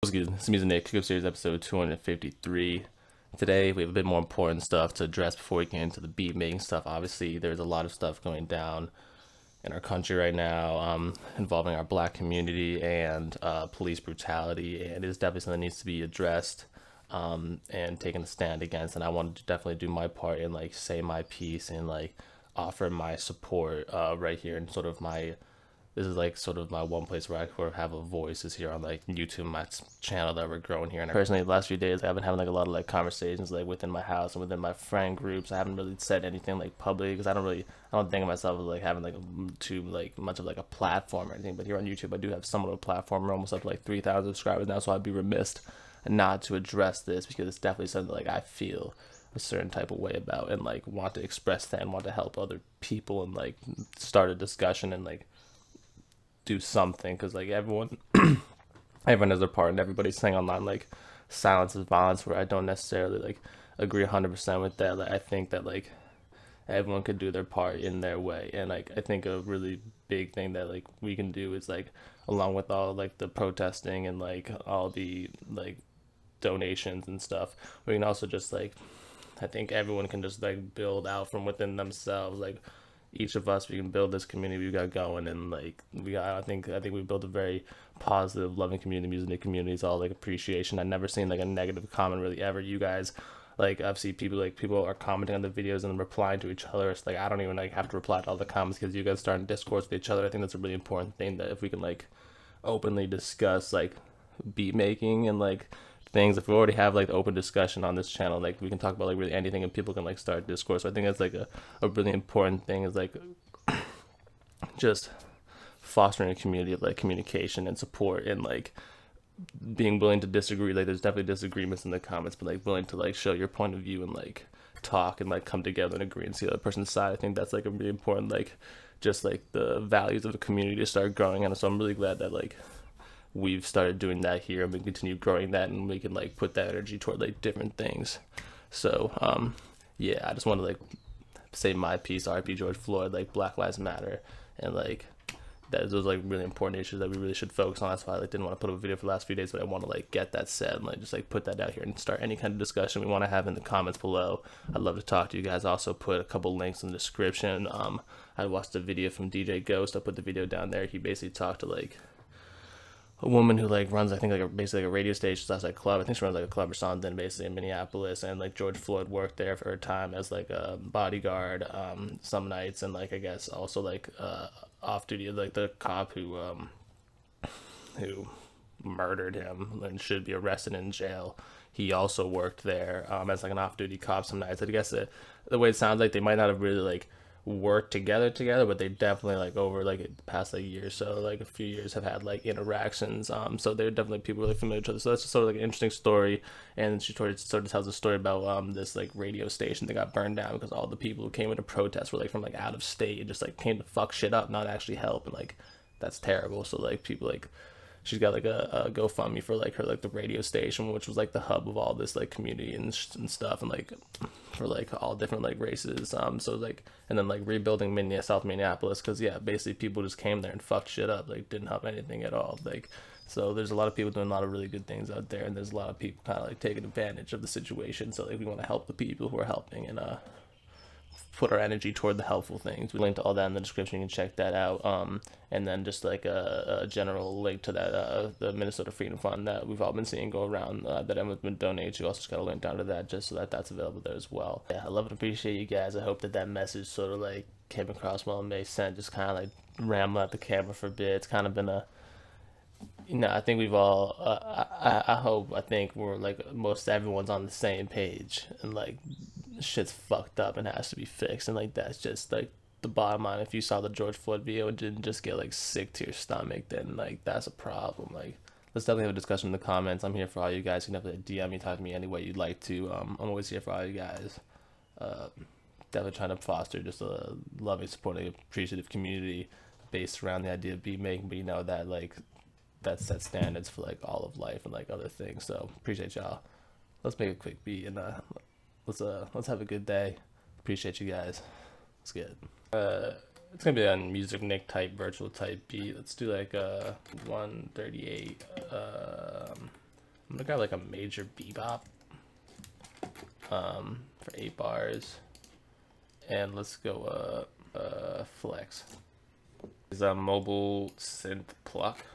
What's good? It's Music Nick, Kick Up Series episode 253. Today we have a bit more important stuff to address before we get into the beat making stuff. Obviously, there's a lot of stuff going down in our country right now involving our black community and police brutality, and it's definitely something that needs to be addressed and taken a stand against. And I wanted to definitely do my part and like say my piece and like offer my support right here and sort of my. This is like sort of my one place where I sort of have a voice is here on like YouTube, my channel that we're growing here. And personally, the last few days, I've been having like a lot of like conversations like within my house and within my friend groups. I haven't really said anything like public because I don't think of myself as like having like too like much of like a platform or anything. But here on YouTube, I do have somewhat of a platform. We're almost up to like 3,000 subscribers now, so I'd be remiss not to address this because it's definitely something like I feel a certain type of way about and like want to express that and want to help other people and like start a discussion and like do something, because like everyone has their part and everybody's saying online like silence is violence, where I don't necessarily like agree 100% with that. Like I think that like everyone could do their part in their way, and like I think a really big thing that like we can do is like, along with all like the protesting and like all the like donations and stuff, we can also just like, I think everyone can just like build out from within themselves. Like each of us, we can build this community we got going, and like I think we built a very positive, loving community. Music community is all like appreciation. I've never seen like a negative comment really ever. You guys, like I've seen people are commenting on the videos and replying to each other. It's like I don't even like have to reply to all the comments because you guys start in discourse with each other. I think that's a really important thing, that if we can like openly discuss like beat making and like things, if we already have like open discussion on this channel, like we can talk about like really anything and people can like start discourse. So I think that's like a really important thing, is like just fostering a community of like communication and support and like being willing to disagree. Like there's definitely disagreements in the comments, but like willing to like show your point of view and like talk and like come together and agree and see the other person's side. I think that's like a really important, like just like the values of the community to start growing. And so I'm really glad that like we've started doing that here, and we continue growing that, and we can like put that energy toward like different things. So yeah, I just want to like say my piece. RIP George Floyd, like Black Lives Matter, and like those like really important issues that we really should focus on. That's why I like didn't want to put up a video for the last few days, but I want to like get that said and like just like put that out here and start any kind of discussion we want to have in the comments below. I'd love to talk to you guys. Also put a couple links in the description. I watched a video from Djay Ghost. I put the video down there. He basically talked to like a woman who like runs, I think, like basically like a radio station slash like club. I think she runs like a club or something basically in Minneapolis, and like George Floyd worked there for a time as like a bodyguard some nights, and like I guess also like off duty, like the cop who murdered him and should be arrested in jail. He also worked there as like an off duty cop some nights. I guess the way it sounds like they might not have really like work together, but they definitely like over like the past like year or so, like a few years, have had like interactions. So they're definitely people really familiar with each other. So that's just sort of like an interesting story. And she sort of tells a story about this like radio station that got burned down because all the people who came into protest were like from like out of state and just like came to fuck shit up, not actually help. And like that's terrible. So like people like, she's got like a GoFundMe for like her like the radio station, which was like the hub of all this like community and stuff, and like for like all different like races. So like, and then like rebuilding South Minneapolis, because yeah, basically people just came there and fucked shit up, like didn't help anything at all. Like, so there's a lot of people doing a lot of really good things out there, and there's a lot of people kind of like taking advantage of the situation. So like we want to help the people who are helping and put our energy toward the helpful things. We link to all that in the description. You can check that out. And then just like a general link to that the Minnesota Freedom Fund that we've all been seeing go around that everyone's been donating to. Also just got a link down to that just so that that's available there as well. Yeah, I love and appreciate you guys. I hope that that message sort of like came across well and made sense. Just kind of like rambling at the camera for a bit. It's kind of been a, you know, I think we've all I think we're like most everyone's on the same page, and like shit's fucked up and has to be fixed, and like that's just like the bottom line. If you saw the George Floyd video and didn't just get like sick to your stomach, then like that's a problem. Like let's definitely have a discussion in the comments. I'm here for all you guys. You can definitely DM me, talk to me any way you'd like to. I'm always here for all you guys. Definitely trying to foster just a loving, supporting, appreciative community based around the idea of beat making, but you know that like that set standards for like all of life and like other things. So appreciate y'all. Let's make a quick beat and let's have a good day. Appreciate you guys. Let's get it. It's gonna be a music Nick type virtual type beat. Let's do like 138 gonna grab like a major bebop for 8 bars, and let's go flex. Is a mobile synth pluck.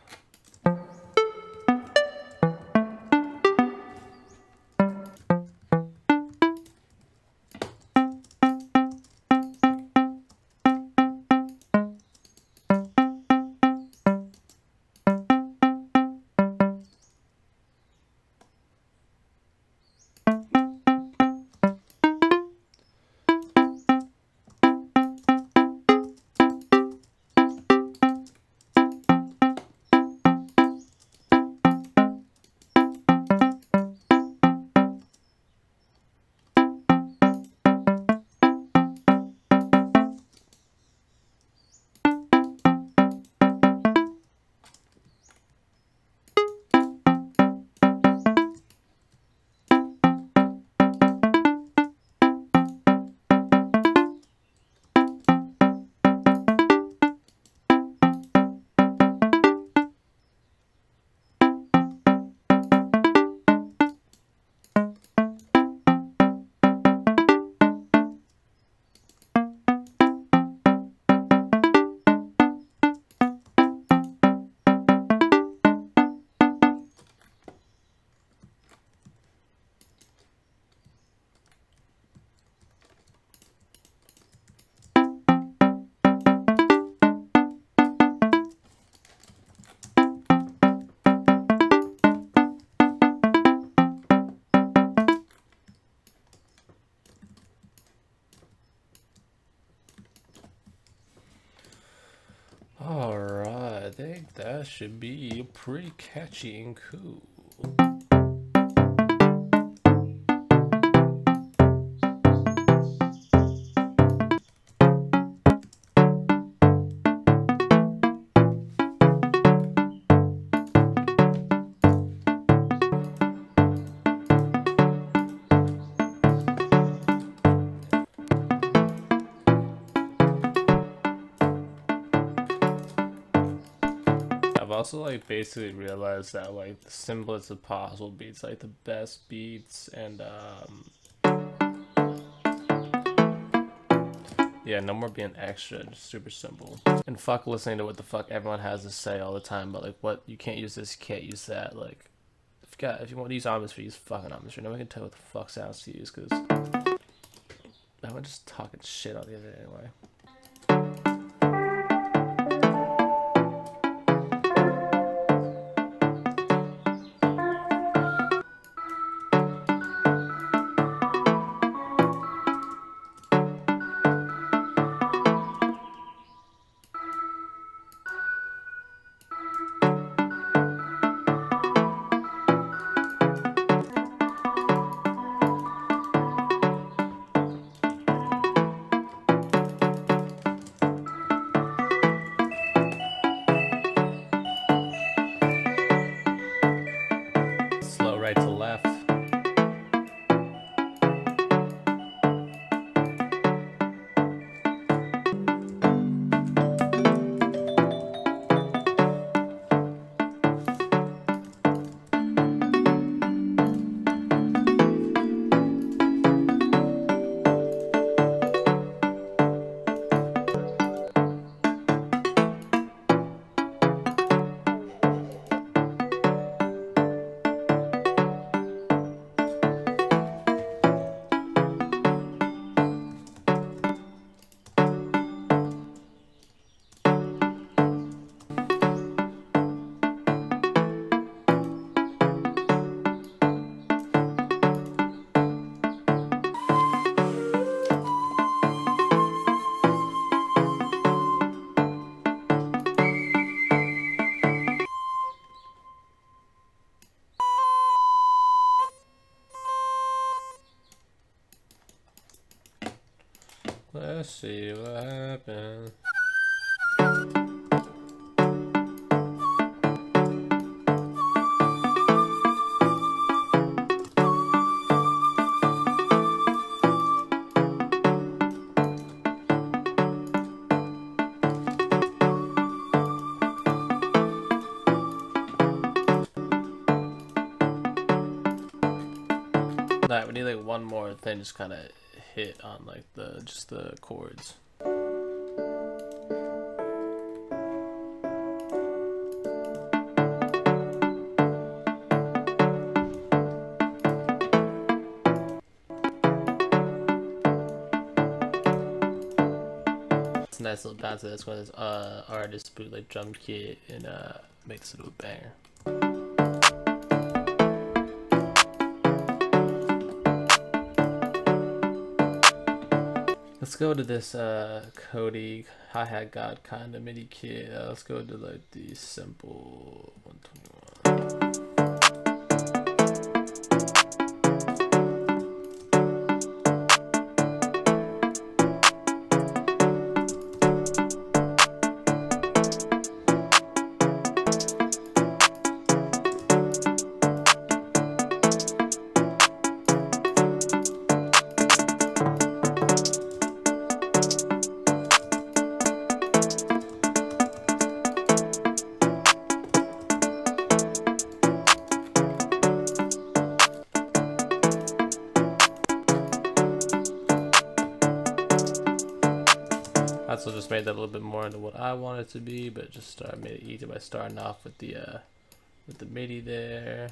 Alright, I think that should be pretty catchy and cool. I've also like basically realized that like the simplest of possible beats like the best beats, and yeah, no more being extra, just super simple. And fuck listening to what the fuck everyone has to say all the time, but like what you can't use this, you can't use that. Like if you want to use atmosphere, use fucking atmosphere. No one can tell what the fuck sounds to use, because I'm just talking shit on the other anyway. Slow right to left. Let's see what happens. Alright, we need like one more thing, just kind of hit on like just the chords. It's a nice little bounce. That's one of this artist bootleg drum kit, and makes it a banger. Let's go to this Cody hi-hat God kind of MIDI kit. Let's go to like the simple 121. I also just made that a little bit more into what I want it to be, but just made it easy by starting off with the MIDI there.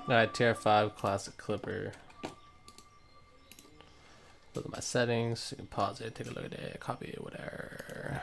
Alright, Tier 5 Classic Clipper. Look at my settings. You can pause it, take a look at it, copy it, whatever.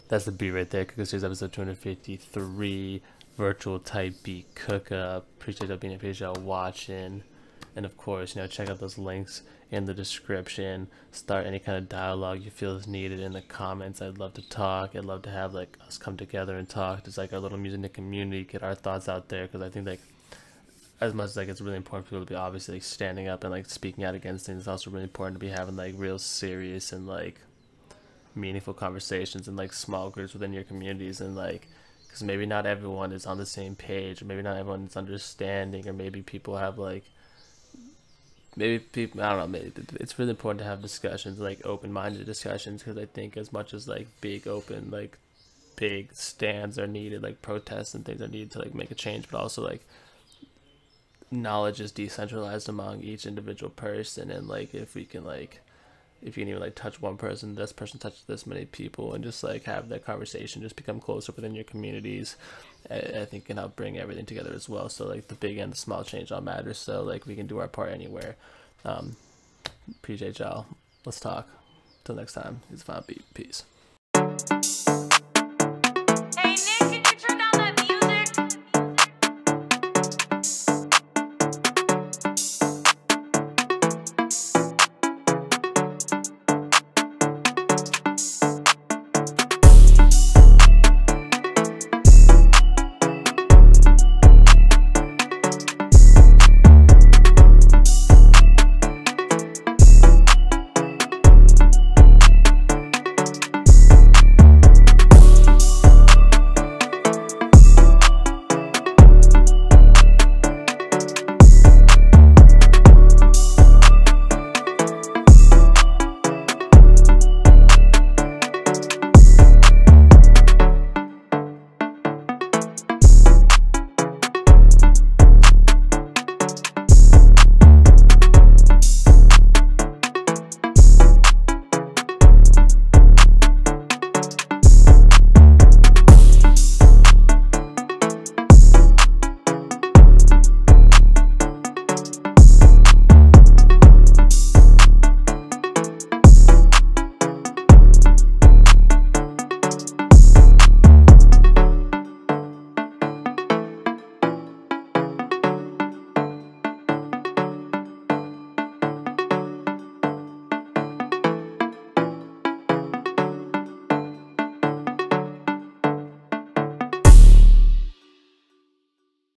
That's the beat right there. Cookout Series episode 253, virtual type beat cook up. Appreciate y'all being here, appreciate y'all watching. And of course, check out those links in the description. Start any kind of dialogue you feel is needed in the comments. I'd love to talk. I'd love to have like us come together and talk. Just like our little music community, get our thoughts out there. Because I think like as much as like it's really important for people to be obviously like standing up and like speaking out against things, it's also really important to be having like real serious and like meaningful conversations in like small groups within your communities. And like, because maybe not everyone is on the same page, or maybe not everyone is understanding, or maybe people have like, maybe people, I don't know, maybe it's really important to have discussions, like open-minded discussions. Because I think as much as like big open like big stands are needed, like protests and things are needed to like make a change, but also like knowledge is decentralized among each individual person. And like if you can even like touch one person, this person touches this many people, and just like have that conversation, just become closer within your communities, I think can help bring everything together as well. So like the big and the small change all matters, so like we can do our part anywhere. Appreciate y'all. Let's talk. Till next time. It's a fine beat. Peace.